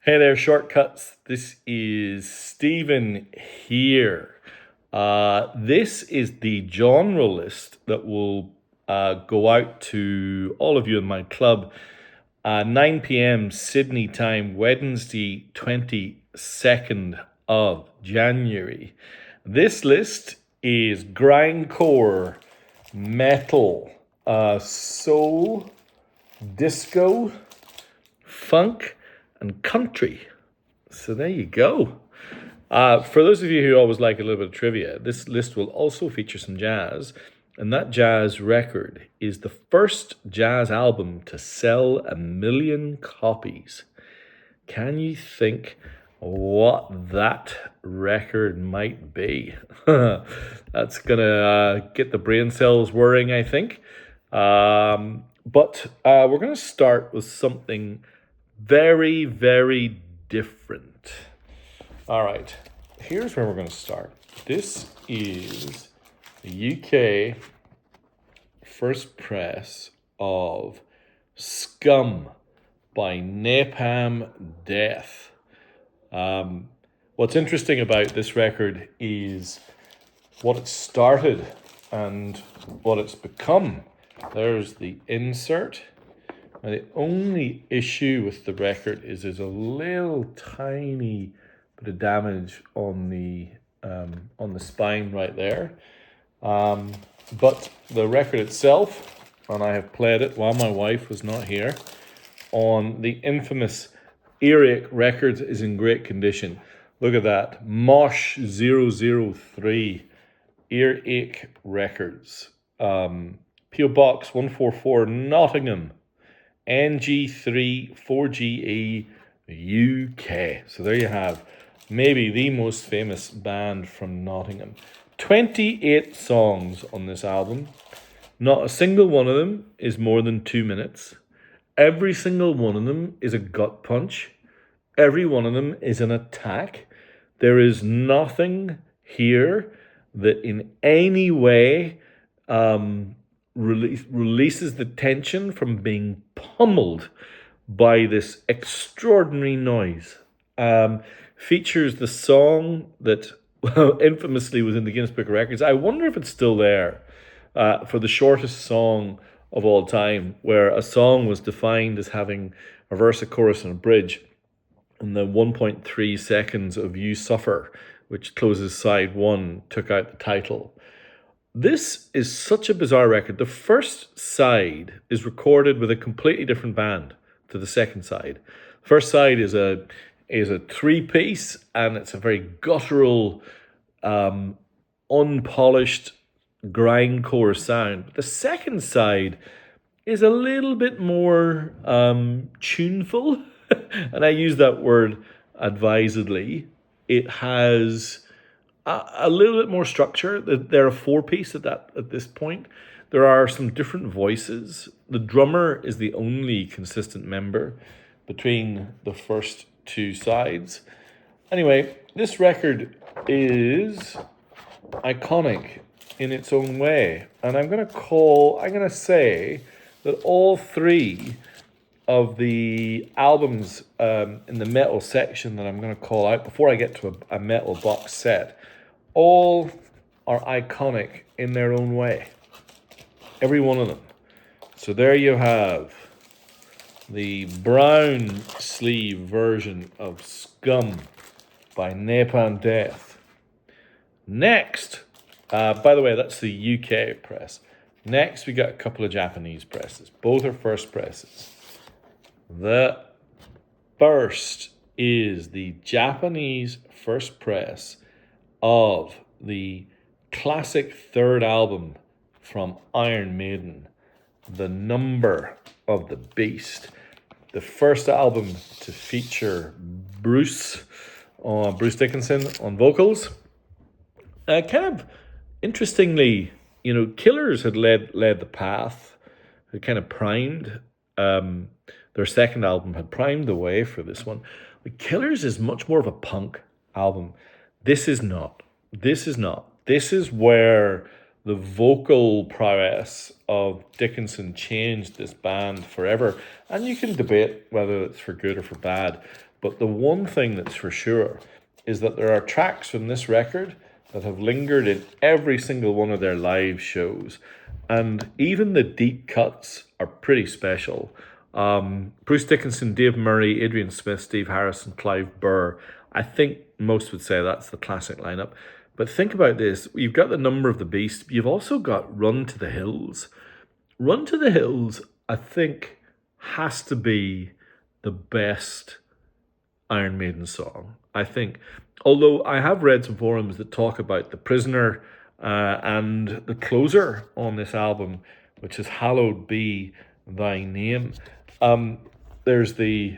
Hey there, Shortcuts. This is Stephen here. This is the genre list that will go out to all of you in my club. 9 p.m. Sydney time, Wednesday, 22nd of January. This list is grindcore, metal, soul, disco, funk, and country. So there you go. For those of you who always like a little bit of trivia, this list will also feature some jazz. And that jazz record is the first jazz album to sell 1 million copies. Can you think what that record might be? That's going to get the brain cells whirring, I think. But we're going to start with something very, very different. All right, here's where we're going to start. This is the UK first press of Scum by Napalm Death. What's interesting about this record is what it started and what it's become. There's the insert. Now, the only issue with the record is there's a little tiny bit of damage on the spine right there. But the record itself, and I have played it while my wife was not here, on the infamous Earache Records, is in great condition. Look at that. Mosh 003 Earache Records. P.O. Box 144 Nottingham. NG3 4GE UK. So there you have maybe the most famous band from Nottingham. 28 songs on this album. Not a single one of them is more than 2 minutes. Every single one of them is a gut punch. Every one of them is an attack. There is nothing here that in any way releases the tension from being pummeled by this extraordinary noise. Features the song that infamously was in the Guinness Book of Records. I wonder if it's still there, for the shortest song of all time, where a song was defined as having a verse, a chorus, and a bridge, and the 1.3 seconds of You Suffer, which closes side one, took out the title. This is such a bizarre record. The first side is recorded with a completely different band to the second side. First side is a three-piece, and it's a very guttural, unpolished grindcore sound. The second side is a little bit more tuneful, and I use that word advisedly. It has a little bit more structure. They're a four-piece at this point. There are some different voices. The drummer is the only consistent member between the first two sides. Anyway, this record is iconic in its own way, and I'm going to say that all three of the albums in the metal section that I'm going to call out before I get to a metal box set, all are iconic in their own way. Every one of them. So there you have the brown sleeve version of Scum by Napalm Death. Next, by the way, that's the UK press. Next, we got a couple of Japanese presses. Both are first presses. The first is the Japanese first press of the classic third album from Iron Maiden, The Number of the Beast. The first album to feature Bruce Dickinson on vocals. Kind of interestingly, Killers had led the path, had kind of primed. Their second album had primed the way for this one. The Killers is much more of a punk album. This is not. This is where the vocal prowess of Dickinson changed this band forever. And you can debate whether it's for good or for bad. But the one thing that's for sure is that there are tracks from this record that have lingered in every single one of their live shows. And even the deep cuts are pretty special. Bruce Dickinson, Dave Murray, Adrian Smith, Steve Harrison, Clive Burr. I think most would say that's the classic lineup. But think about this. You've got the Number of the Beast. You've also got Run to the Hills. Run to the Hills, I think, has to be the best Iron Maiden song. I think, although I have read some forums that talk about The Prisoner and the closer on this album, which is Hallowed Be Thy Name. There's the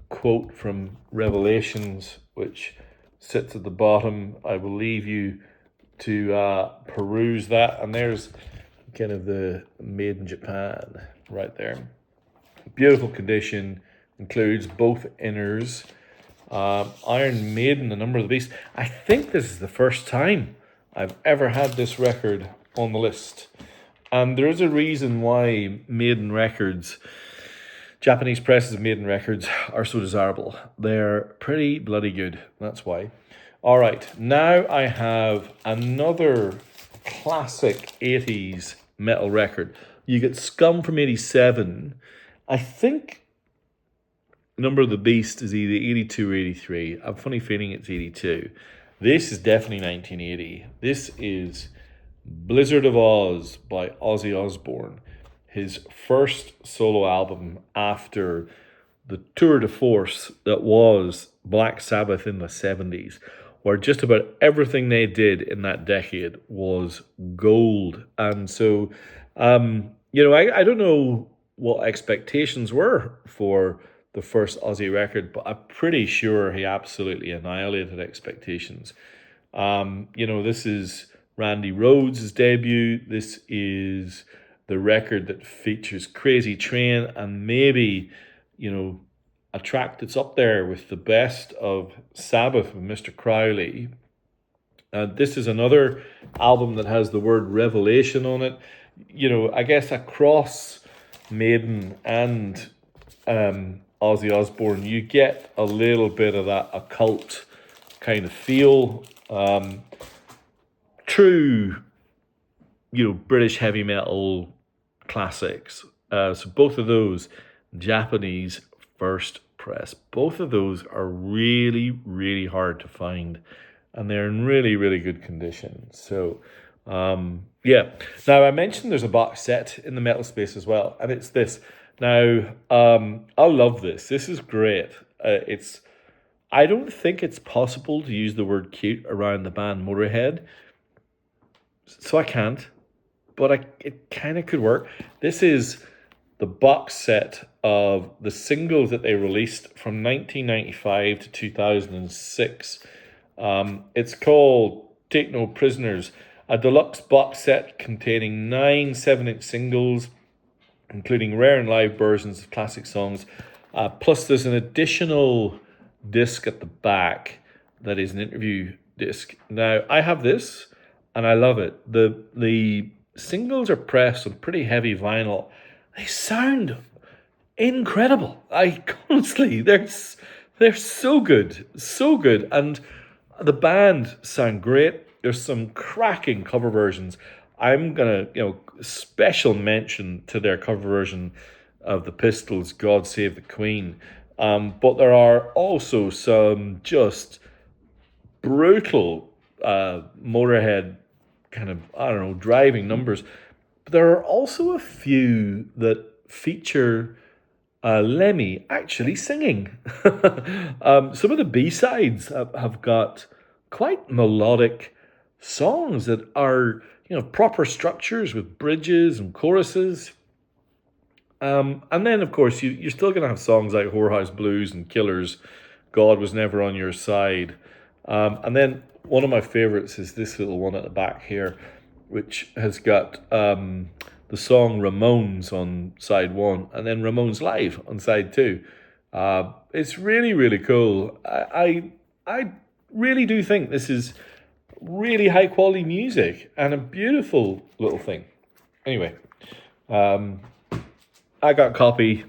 quote from Revelations, which sits at the bottom. I will leave you to peruse that. And there's kind of the Made in Japan right there. Beautiful condition, includes both inners. Iron Maiden, The Number of the Beast. I think this is the first time I've ever had this record on the list. And there is a reason why Maiden records, Japanese presses of Maiden records, are so desirable. They're pretty bloody good. That's why. All right, now I have another classic 80s metal record. You get Scum from 87. I think Number of the Beast is either 82 or 83. I have a funny feeling it's 82. This is definitely 1980. This is Blizzard of Oz by Ozzy Osbourne. His first solo album after the tour de force that was Black Sabbath in the 70s, where just about everything they did in that decade was gold. And so, I don't know what expectations were for the first Ozzy record, but I'm pretty sure he absolutely annihilated expectations. This is Randy Rhoads' debut. This is the record that features Crazy Train and maybe, a track that's up there with the best of Sabbath with Mr. Crowley. This is another album that has the word Revelation on it. I guess across Maiden and Ozzy Osbourne, you get a little bit of that occult kind of feel. True, British heavy metal classics. So both of those, Japanese first press, both of those are really, really hard to find. And they're in really, really good condition. So, yeah. Now, I mentioned there's a box set in the metal space as well. And it's this. Now, I love this. This is great. I don't think it's possible to use the word cute around the band Motörhead. So I can't. But it kind of could work. This is the box set of the singles that they released from 1995 to 2006. It's called Take No Prisoners, a deluxe box set containing 9 7-inch singles, including rare and live versions of classic songs. Plus, there's an additional disc at the back that is an interview disc. Now, I have this, and I love it. The singles are pressed on pretty heavy vinyl. They sound incredible. Honestly, they're so good, and the band sound great. There's some cracking cover versions. I'm gonna, special mention to their cover version of the Pistols' "God Save the Queen," but there are also some just brutal Motorhead kind of driving numbers. But there are also a few that feature Lemmy actually singing. Some of the B-sides have got quite melodic songs that are, proper structures with bridges and choruses. And then, of course, you're still going to have songs like Whorehouse Blues and Killers, God Was Never on Your Side. And then one of my favorites is this little one at the back here, which has got the song Ramones on side 1 and then Ramones Live on side 2. It's really, really cool. I really do think this is really high quality music and a beautiful little thing. Anyway, I got a copy,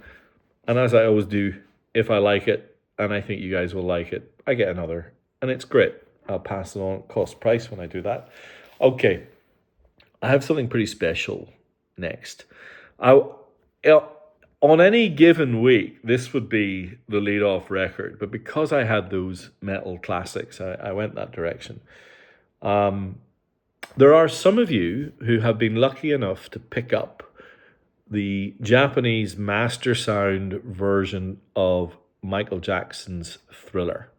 and as I always do, if I like it, and I think you guys will like it. I get another, and it's great. I'll pass it on cost price when I do that. Okay, I have something pretty special next. I on any given week, this would be the lead-off record, but because I had those metal classics, I went that direction. There are some of you who have been lucky enough to pick up the Japanese master sound version of Michael Jackson's Thriller.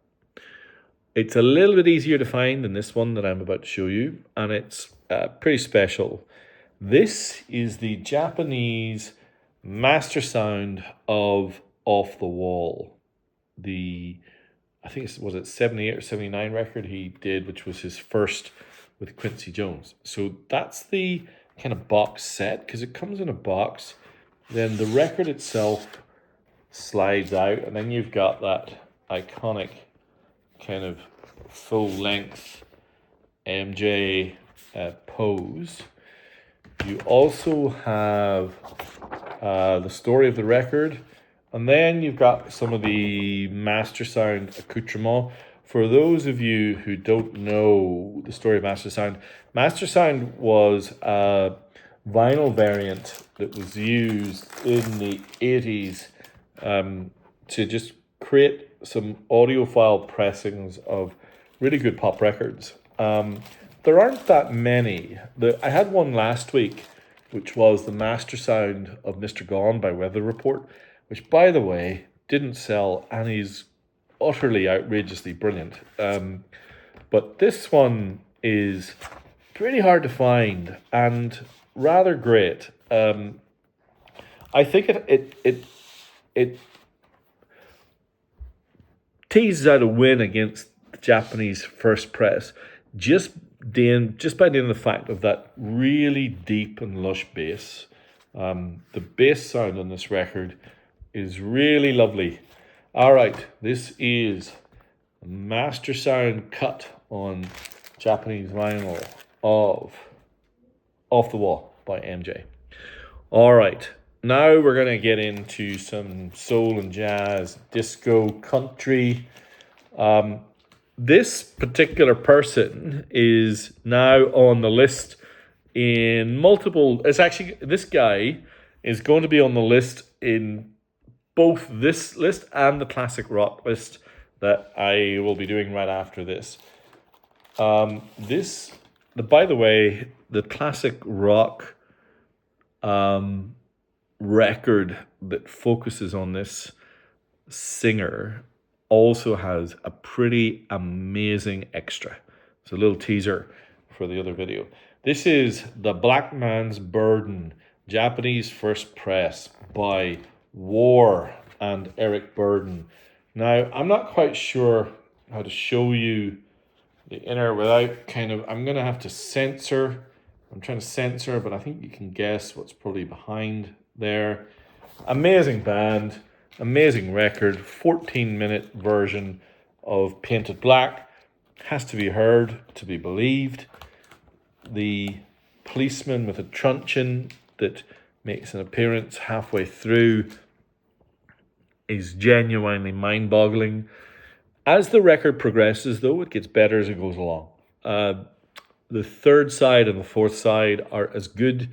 It's a little bit easier to find than this one that I'm about to show you, and it's pretty special. This is the Japanese master sound of Off the Wall. I think was it 78 or 79 record he did, which was his first with Quincy Jones. So that's the kind of box set, because it comes in a box. Then the record itself slides out, and then you've got that iconic kind of full-length MJ pose. You also have the story of the record, and then you've got some of the master sound accoutrement. For those of you who don't know the story of master sound was a vinyl variant that was used in the 80s to just create some audiophile pressings of really good pop records. There aren't that many. I had one last week, which was the master sound of Mr. Gone by Weather Report, which, by the way, didn't sell and is utterly outrageously brilliant. But this one is pretty hard to find and rather great. I think it teases out a win against the Japanese first press just by doing the fact of that really deep and lush bass. The bass sound on this record is really lovely. All right, this is a master sound cut on Japanese vinyl of Off the Wall by MJ. All right, now we're going to get into some soul and jazz, disco, country. This particular person is now on the list in multiple. This guy is going to be on the list in both this list and the classic rock list that I will be doing right after this. By the way, the classic rock record that focuses on this singer also has a pretty amazing extra. It's a little teaser for the other video. This is The Black Man's Burden, Japanese first press by War and Eric Burden. Now, I'm not quite sure how to show you the inner without I'm going to have to censor. I'm trying to censor, but I think you can guess what's probably behind there. Amazing band, amazing record, 14-minute version of Painted Black. Has to be heard to be believed. The policeman with a truncheon that makes an appearance halfway through is genuinely mind-boggling. As the record progresses, though, it gets better as it goes along. The third side and the fourth side are as good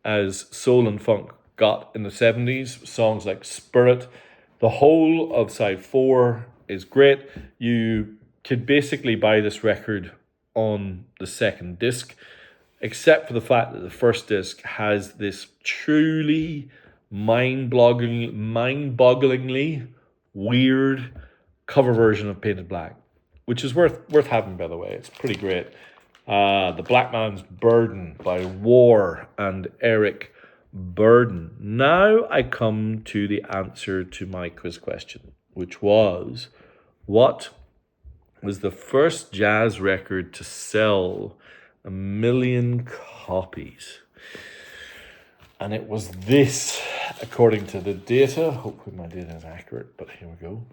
as soul and funk got in the 70s. Songs like Spirit. The whole of side 4 is great. You could basically buy this record on the second disc, except for the fact that the first disc has this truly mind-bogglingly weird cover version of Painted Black, which is worth having, by the way. It's pretty great. The Black Man's Burden by War and Eric Burden. Now I come to the answer to my quiz question, which was, what was the first jazz record to sell 1 million copies? And it was this, according to the data. Hopefully my data is accurate, but here we go.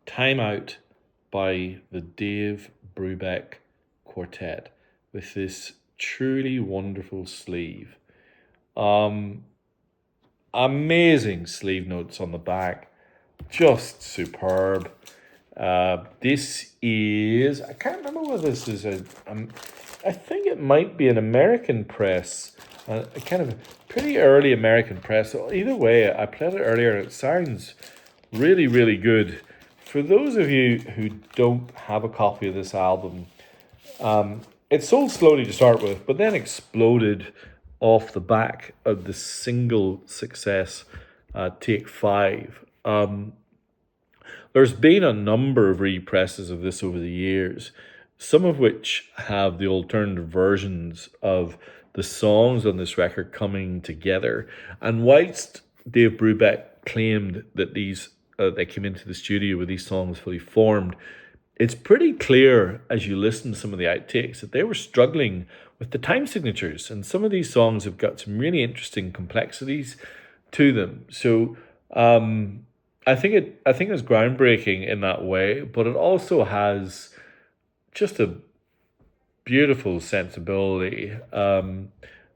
Time Out by the Dave Brubeck Quartet with this truly wonderful sleeve. Amazing sleeve notes on the back. just superb. This is, I can't remember whether this is I think it might be an American press, a kind of pretty early American press. So either way, I played it earlier and it sounds really, really good. For those of you who don't have a copy of this album, it sold slowly to start with, but then exploded off the back of the single success, Take Five. There's been a number of represses of this over the years, some of which have the alternative versions of the songs on this record coming together. And whilst Dave Brubeck claimed that these they came into the studio with these songs fully formed, it's pretty clear as you listen to some of the outtakes that they were struggling with the time signatures, and some of these songs have got some really interesting complexities to them. So I think it's groundbreaking in that way, but it also has just a beautiful sensibility. The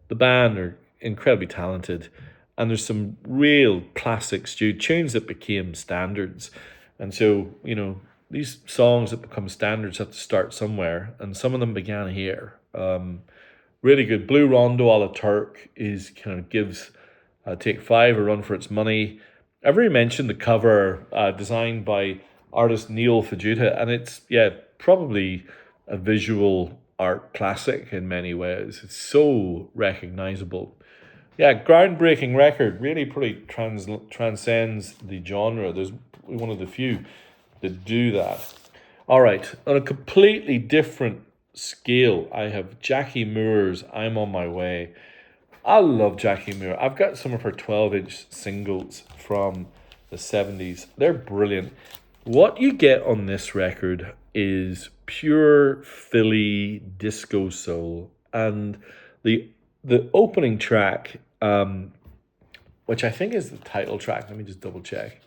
band are incredibly talented, and there's some real classic tunes that became standards. And so, these songs that become standards have to start somewhere, and some of them began here. Really good. Blue Rondo a la Turk is kind of gives Take Five a run for its money. I've already mentioned the cover designed by artist Neil Fajuta, and it's, probably a visual art classic in many ways. It's so recognizable. Yeah, groundbreaking record. Really pretty transcends the genre. There's one of the few that do that. All right, on a completely different scale, I have Jackie Moore's I'm on My Way. I love Jackie Moore. I've got some of her 12-inch singles from the 70s. They're brilliant. What you get on this record is pure Philly disco soul. And the opening track, which I think is the title track, let me just double check.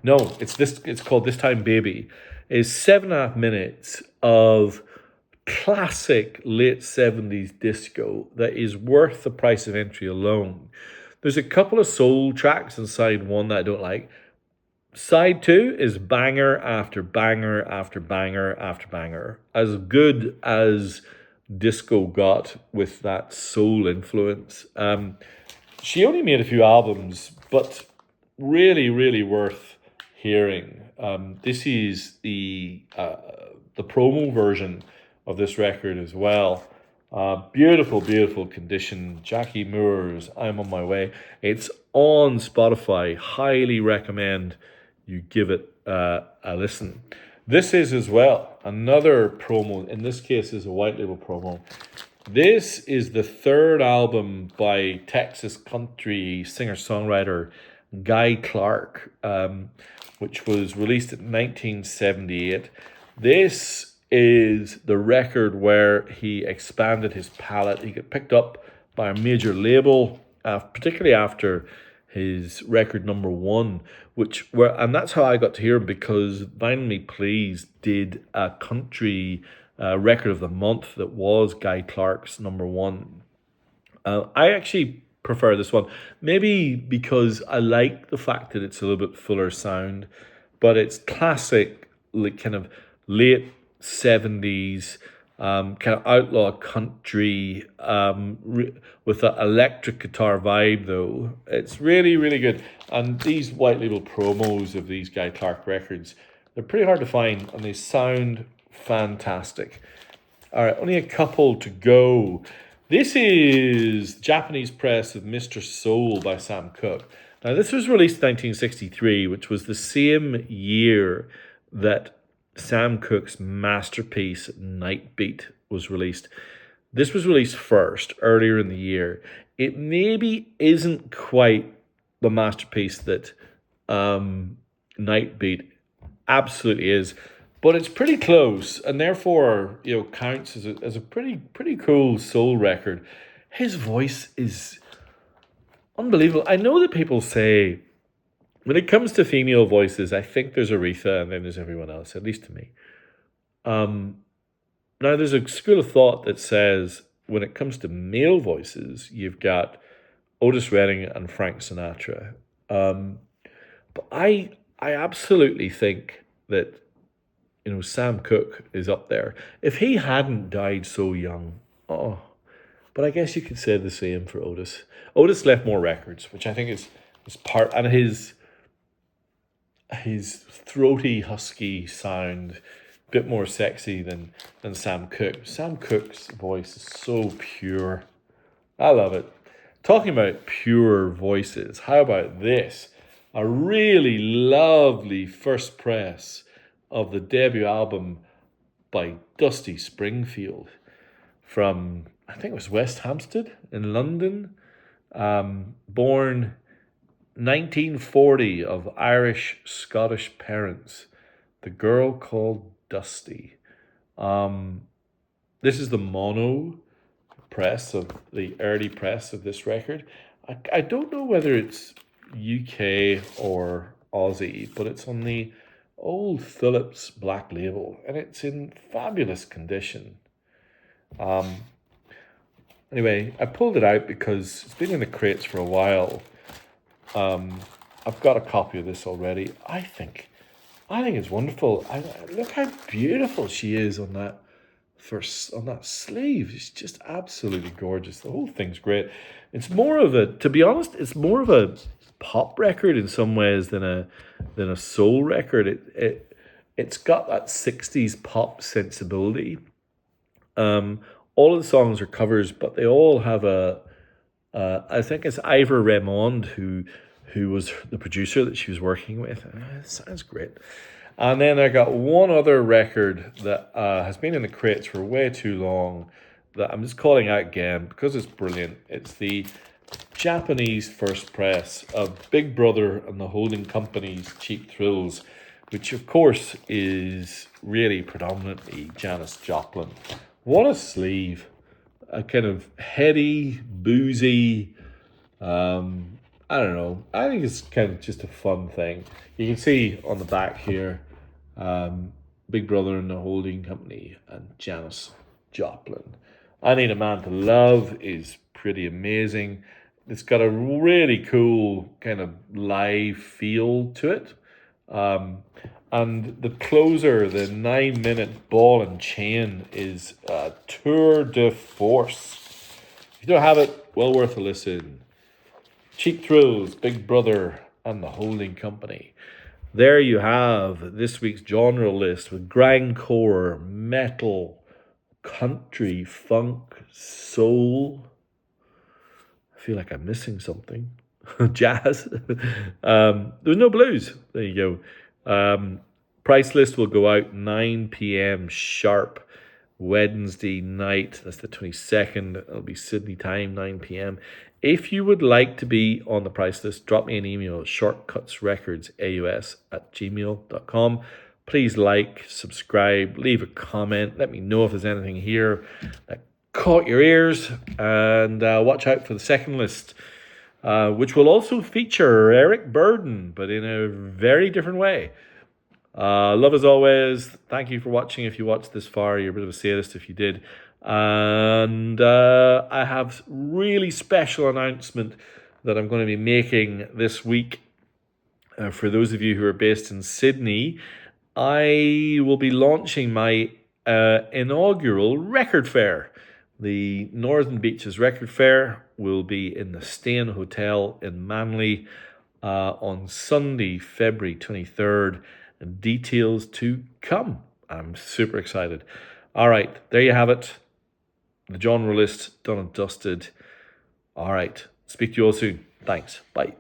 No, it's called This Time Baby, is 7.5 minutes of classic late 70s disco that is worth the price of entry alone. There's a couple of soul tracks in side one that I don't like. Side two is banger after banger after banger after banger. As good as disco got with that soul influence. She only made a few albums, but really, really worth hearing. This is the promo version of this record as well. Beautiful, beautiful condition. Jackie Moore's I'm on My Way. It's on Spotify. Highly recommend you give it a listen. This is as well another promo. In this case, is a white label promo. This is the third album by Texas country singer-songwriter Guy Clark, which was released in 1978. This is the record where he expanded his palette. He got picked up by a major label, particularly after his record number one, and that's how I got to hear him, because Bind Me Please did a country record of the month that was Guy Clark's number one. I actually prefer this one, maybe because I like the fact that it's a little bit fuller sound, but it's classic, like kind of late 70s, kind of outlaw country, with that electric guitar vibe, though. It's really, really good. And these white label promos of these Guy Clark records, they're pretty hard to find, and they sound fantastic. All right, only a couple to go. This is Japanese press of Mr. Soul by Sam Cooke. Now, this was released in 1963, which was the same year that Sam Cooke's masterpiece, Night Beat, was released. This was released first, earlier in the year. It maybe isn't quite the masterpiece that Night Beat absolutely is, but it's pretty close, and therefore, counts as a pretty cool soul record. His voice is unbelievable. I know that people say, when it comes to female voices, I think there's Aretha and then there's everyone else, at least to me. Now, there's a school of thought that says when it comes to male voices, you've got Otis Redding and Frank Sinatra. But I absolutely think that, Sam Cooke is up there. If he hadn't died so young, oh, but I guess you could say the same for Otis. Otis left more records, which I think is part, and his throaty, husky sound, a bit more sexy than Sam Cooke. Sam Cooke's voice is so pure. I love it. Talking about pure voices, how about this? A really lovely first press of the debut album by Dusty Springfield from, I think it was West Hampstead in London. Born 1940 of Irish Scottish parents. The Girl Called Dusty. This is the mono press of the early press of this record. I don't know whether it's UK or Aussie, but it's on the old Philips black label and it's in fabulous condition. Anyway, I pulled it out because it's been in the crates for a while. I've got a copy of this already. I think it's wonderful. Look how beautiful she is on that sleeve. It's just absolutely gorgeous. The whole thing's great. It's more of a, to be honest, it's more of a pop record in some ways than a soul record. It's got that 60s pop sensibility. All of the songs are covers, but they all have I think it's Ivor Raymond who was the producer that she was working with. It sounds great. And then I got one other record that has been in the crates for way too long that I'm just calling out again because it's brilliant. It's the Japanese first press of Big Brother and the Holding Company's Cheap Thrills, which of course is really predominantly Janis Joplin. What a sleeve. A kind of heady, boozy, I don't know. I think it's kind of just a fun thing. You can see on the back here, Big Brother and the Holding Company and Janis Joplin. I Need a Man to Love is pretty amazing. It's got a really cool kind of live feel to it. And the closer, the 9-minute ball and chain, is a tour de force. If you don't have it, well worth a listen. Cheap Thrills, Big Brother, and the Holding Company. There you have this week's genre list with grindcore, metal, country, funk, soul. I feel like I'm missing something. Jazz. There's no blues. There you go. Price list will go out 9 p.m. sharp Wednesday night. That's the 22nd. It'll be Sydney time, 9 p.m. If you would like to be on the price list, drop me an email at shortcutsrecordsaus@gmail.com. Please like, subscribe, leave a comment. Let me know if there's anything here that caught your ears. And watch out for the second list, which will also feature Eric Burden, but in a very different way. Love as always. Thank you for watching. If you watched this far, you're a bit of a sadist if you did. And I have really special announcement that I'm going to be making this week. For those of you who are based in Sydney, I will be launching my inaugural record fair. The Northern Beaches Record Fair will be in the Staying Hotel in Manly on Sunday, February 23rd. And details to come. I'm super excited. All right, there you have it. The genre list done and dusted. All right, speak to you all soon. Thanks. Bye.